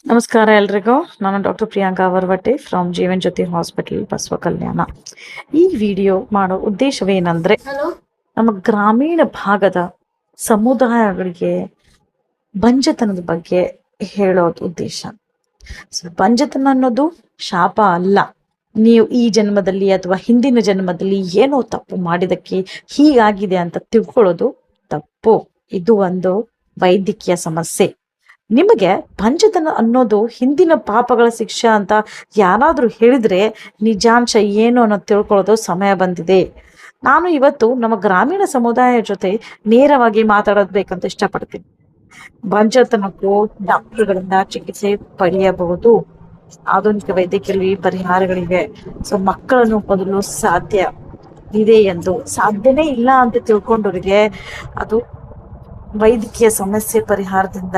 ನಮಸ್ಕಾರ ಎಲ್ರಿಗೂ. ನಾನು doctor Priyanka Varvatte from Jeevan Jyoti hospital Basava Kalyana. ಈ ವಿಡಿಯೋ ಮಾಡೋ ಉದ್ದೇಶವೇನೆಂದರೆ, ನಮ್ಮ ಗ್ರಾಮೀಣ ಭಾಗದ ಸಮುದಾಯಗಳಿಗೆ ಬಂಜತನದ ಬಗ್ಗೆ ಹೇಳೋದು ಉದ್ದೇಶ. ಬಂಜತನ ಅನ್ನೋದು ಶಾಪ ಅಲ್ಲ. ನೀವು ಈ ಜನ್ಮದಲ್ಲಿ ಅಥವಾ ಹಿಂದಿನ ಜನ್ಮದಲ್ಲಿ ಏನೋ ತಪ್ಪು ಮಾಡಿದಕ್ಕೆ ಹೀಗಾಗಿದೆ ಅಂತ ತಿಳ್ಕೊಳ್ಳೋದು ತಪ್ಪು. ಇದು ಒಂದು ವೈದ್ಯಕೀಯ ಸಮಸ್ಯೆ. ನಿಮಗೆ ಬಂಜತನ ಅನ್ನೋದು ಹಿಂದಿನ ಪಾಪಗಳ ಶಿಕ್ಷೆ ಅಂತ ಯಾರಾದರೂ ಹೇಳಿದ್ರೆ ನಿಜಾಂಶ ಏನು ಅನ್ನೋದು ತಿಳ್ಕೊಳ್ಳೋದು ಸಮಯ ಬಂದಿದೆ. ನಾನು ಇವತ್ತು ನಮ್ಮ ಗ್ರಾಮೀಣ ಸಮುದಾಯ ಜೊತೆ ನೇರವಾಗಿ ಮಾತಾಡೋದು ಬೇಕಂತ ಇಷ್ಟಪಡ್ತೀನಿ. ಬಂಜತನಕ್ಕೂ ಡಾಕ್ಟರ್ಗಳಿಂದ ಚಿಕಿತ್ಸೆ ಪಡೆಯಬಹುದು. ಆಧುನಿಕ ವೈದ್ಯಕೀಯ ಪರಿಹಾರಗಳಿವೆ. ಮಕ್ಕಳನ್ನು ಮೊದಲು ಸಾಧ್ಯ ಇದೆ ಎಂದು ಸಾಧ್ಯನೇ ಇಲ್ಲ ಅಂತ ತಿಳ್ಕೊಂಡವರಿಗೆ ಅದು ವೈದ್ಯಕೀಯ ಸಮಸ್ಯೆ ಪರಿಹಾರದಿಂದ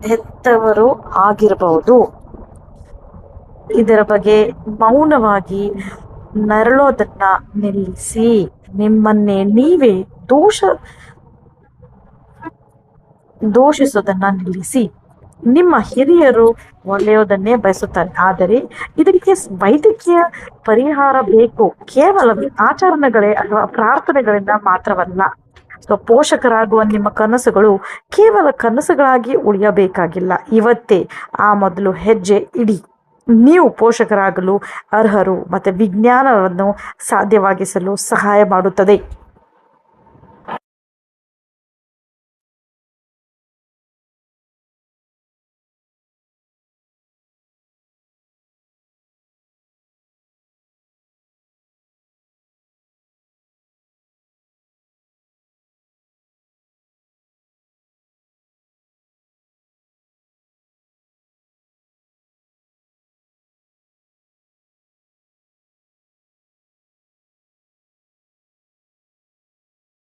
ಹೆತ್ತವರು ಆಗಿರಬಹುದು. ಇದರ ಬಗ್ಗೆ ಮೌನವಾಗಿ ನರಳೋದನ್ನ ನಿಲ್ಲಿಸಿ, ನಿಮ್ಮನ್ನೇ ನೀವೇ ದೂಷಿಸೋದನ್ನ ನಿಲ್ಲಿಸಿ. ನಿಮ್ಮ ಹಿರಿಯರು ಒಳ್ಳೆಯದನ್ನೇ ಬಯಸುತ್ತಾರೆ, ಆದರೆ ಇದಕ್ಕೆ ವೈದ್ಯಕೀಯ ಪರಿಹಾರ ಬೇಕು. ಕೇವಲ ಆಚರಣೆಗಳೇ ಅಥವಾ ಪ್ರಾರ್ಥನೆಗಳಿಂದ ಮಾತ್ರವಲ್ಲ. ಪೋಷಕರಾಗುವ ನಿಮ್ಮ ಕನಸುಗಳು ಕೇವಲ ಕನಸುಗಳಾಗಿ ಉಳಿಯಬೇಕಾಗಿಲ್ಲ. ಇವತ್ತೇ ಆ ಮೊದಲು ಹೆಜ್ಜೆ ಇಡಿ. ನೀವು ಪೋಷಕರಾಗಲು ಅರ್ಹರು ಮತ್ತು ವಿಜ್ಞಾನವನ್ನು ಸಾಧ್ಯವಾಗಿಸಲು ಸಹಾಯ ಮಾಡುತ್ತದೆ.